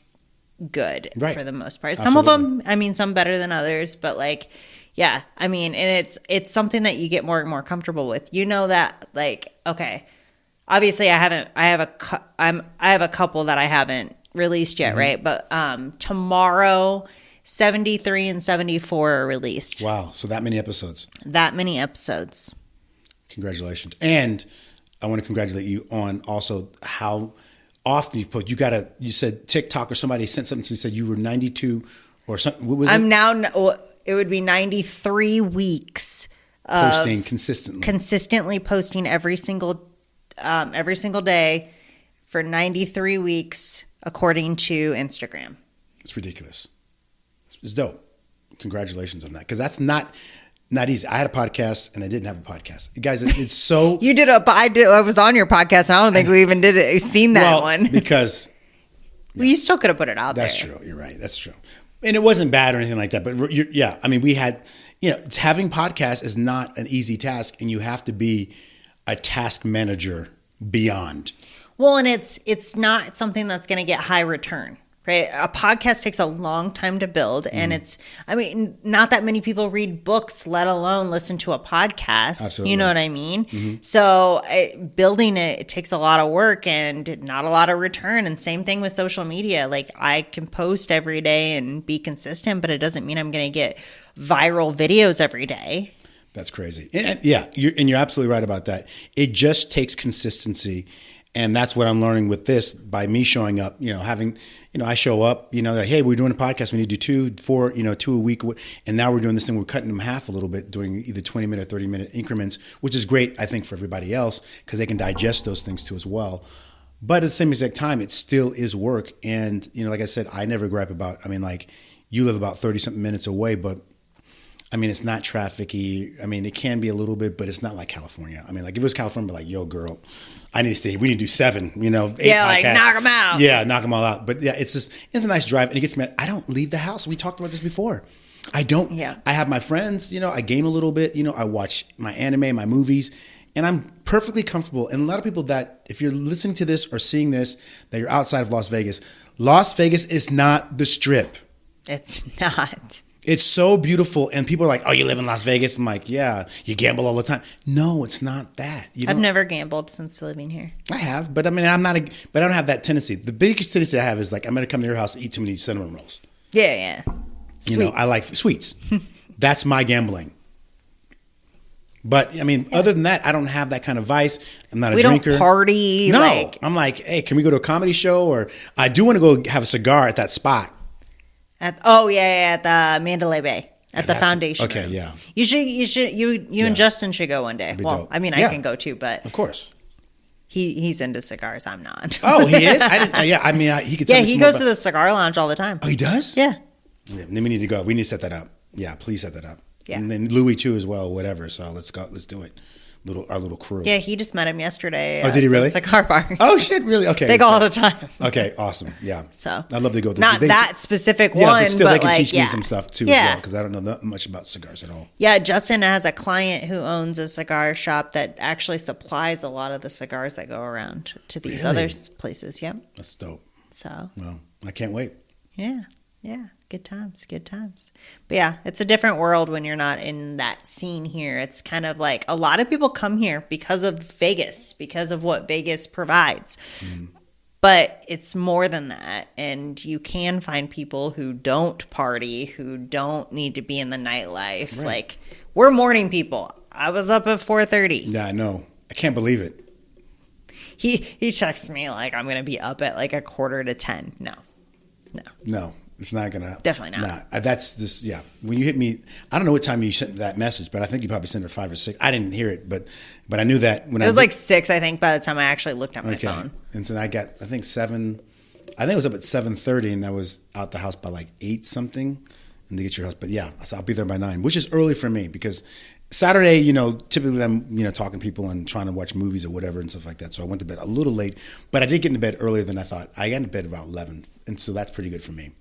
good for the most part. Absolutely. Some of them, some better than others. But, like, yeah. I mean, and it's something that you get more and more comfortable with. You know that, like, okay, obviously I have a couple that I haven't released yet, right? But tomorrow, 73 and 74 are released. Wow. So that many episodes. Congratulations. And I want to congratulate you on also how often you've posted. You said TikTok or somebody sent something to you, said you were 92 or something. What was it? I'm now, it would be 93 weeks posting consistently. Consistently posting every single day for 93 weeks, according to Instagram. It's ridiculous. It's dope. Congratulations on that, because that's not easy. I had a podcast and I didn't have a podcast, guys. It's so you did I was on your podcast, and I don't think we even seen that one because you still could have put it out there. That's true. You're right. That's true. And it wasn't bad or anything like that. But I mean, we had having podcasts is not an easy task, and you have to be a task manager beyond. Well, and it's not something that's going to get high return, right? A podcast takes a long time to build, and not that many people read books, let alone listen to a podcast. Absolutely. You know what I mean? Mm-hmm. So building it takes a lot of work and not a lot of return. And same thing with social media. Like, I can post every day and be consistent, but it doesn't mean I'm going to get viral videos every day. That's crazy. And yeah, you're absolutely right about that. It just takes consistency. And that's what I'm learning with this by me showing up, I show up, like, hey, we're doing a podcast. We need to do 2 a week. And now we're doing this thing. We're cutting them half a little bit, doing either 20-minute or 30-minute increments, which is great, I think, for everybody else because they can digest those things too as well. But at the same exact time, it still is work. And, like I said, I never gripe about, you live about 30-something minutes away, but it's not traffic-y. It can be a little bit, but it's not like California. If it was California, like, yo, girl, I need to stay. We need to do 7, 8 podcasts. Knock them out. Yeah, knock them all out. But yeah, it's a nice drive. And it gets me, I don't leave the house. We talked about this before. I don't. Yeah. I have my friends, I game a little bit. I watch my anime, my movies, and I'm perfectly comfortable. And a lot of people that, if you're listening to this or seeing this, that you're outside of Las Vegas is not the Strip. It's not. It's so beautiful, and people are like, "Oh, you live in Las Vegas?" I'm like, "Yeah, you gamble all the time." No, it's not that. I've never gambled since living here. I have, but I'm not. But I don't have that tendency. The biggest tendency I have is like, I'm going to come to your house and eat too many cinnamon rolls. Yeah. Sweets. I like sweets. That's my gambling. But other than that, I don't have that kind of vice. I'm not a drinker. We don't party. No, I'm like, hey, can we go to a comedy show? Or I do want to go have a cigar at that spot. At the Mandalay Bay at the Foundation. Okay, room. Yeah. You and Justin should go one day. Well, I can go too, but of course. He's into cigars. I'm not. Oh, he is. I didn't. Yeah, he could. Yeah, he goes to the cigar lounge all the time. Oh, he does. Yeah. Then we need to go. We need to set that up. Yeah, please set that up. Yeah. And then Louis too as well. Whatever. So let's go. Let's do it. Our little crew. Yeah, he just met him yesterday. Oh, did he really? At the cigar bar. Oh shit! Really? Okay. They go all the time. Okay, awesome. Yeah. So I'd love to go. Not that specific one, but still, they can like, teach me some stuff too, as well, because I don't know that much about cigars at all. Yeah, Justin has a client who owns a cigar shop that actually supplies a lot of the cigars that go around to these other places. Yep. That's dope. So. Well, I can't wait. Yeah. Good times. But yeah, it's a different world when you're not in that scene here. It's kind of like a lot of people come here because of Vegas, because of what Vegas provides. Mm. But it's more than that. And you can find people who don't party, who don't need to be in the nightlife. Right. Like, we're morning people. I was up at 4:30. Yeah, I know. I can't believe it. He texts me like I'm going to be up at like 9:45. No. It's not going to. Definitely not. Nah, that's this. Yeah. When you hit me, I don't know what time you sent that message, but I think you probably sent it 5 or 6. I didn't hear it, but I knew that when it was like 6, I think, by the time I actually looked at my phone. And so I got, I think 7. I think it was up at 7:30, and I was out the house by like 8 something, and to get your house. But yeah, so I'll be there by 9, which is early for me because Saturday, typically I'm, talking to people and trying to watch movies or whatever and stuff like that. So I went to bed a little late, but I did get into bed earlier than I thought. I got into bed about 11, and so that's pretty good for me.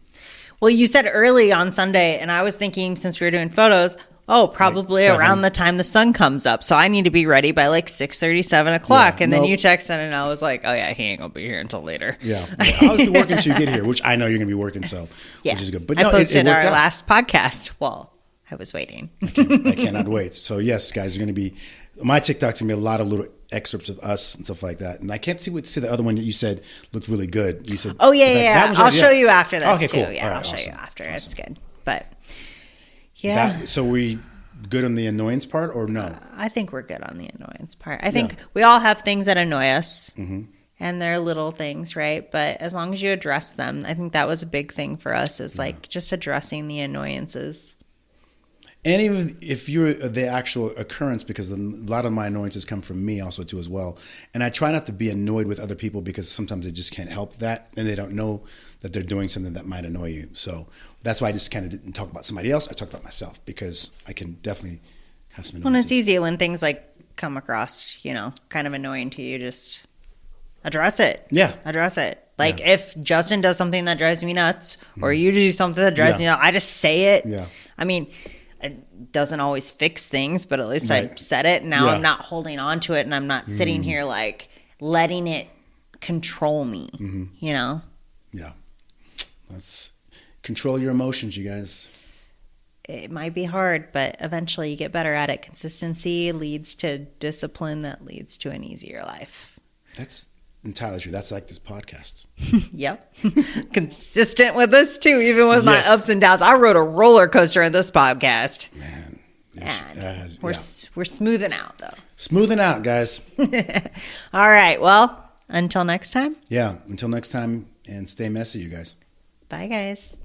Well, you said early on Sunday, and I was thinking since we were doing photos, probably like around the time the sun comes up. So I need to be ready by like 6:30, 7 o'clock. Yeah, and then you texted, and I was like, oh, yeah, he ain't going to be here until later. Yeah. I was working to get here, which I know you're going to be working, so which is good. But I posted our last podcast. Well, I was waiting. I cannot wait. So, yes, guys, are going to be my TikTok's going to be a lot of little excerpts of us and stuff like that. And I can't see the other one that you said looked really good. You said, oh, yeah. I'll show you after this, okay, too. Cool. Yeah, I'll show you after. Awesome. It's good. But, yeah. So we good on the annoyance part or no? I think we're good on the annoyance part. I think we all have things that annoy us. Mm-hmm. And they're little things, right? But as long as you address them, I think that was a big thing for us is like just addressing the annoyances. And even if you're the actual occurrence, because a lot of my annoyances come from me also too as well. And I try not to be annoyed with other people because sometimes they just can't help that. And they don't know that they're doing something that might annoy you. So that's why I just kind of didn't talk about somebody else. I talked about myself because I can definitely have some annoyances. Well, it's easy when things like come across, kind of annoying to you, just address it. Yeah. Address it. Like if Justin does something that drives me nuts or you do something that drives me nuts, I just say it. Yeah. I mean, it doesn't always fix things, but at least I said it. And now I'm not holding on to it and I'm not sitting here like letting it control me, Yeah. Let's control your emotions, you guys. It might be hard, but eventually you get better at it. Consistency leads to discipline that leads to an easier life. That's entirely true. That's like this podcast. Yep. Consistent with this too, even with my ups and downs. I rode a roller coaster in this podcast. Man, And we're smoothing out, though. Smoothing out, guys. All right. Well, until next time. Yeah. Until next time, and stay messy, you guys. Bye, guys.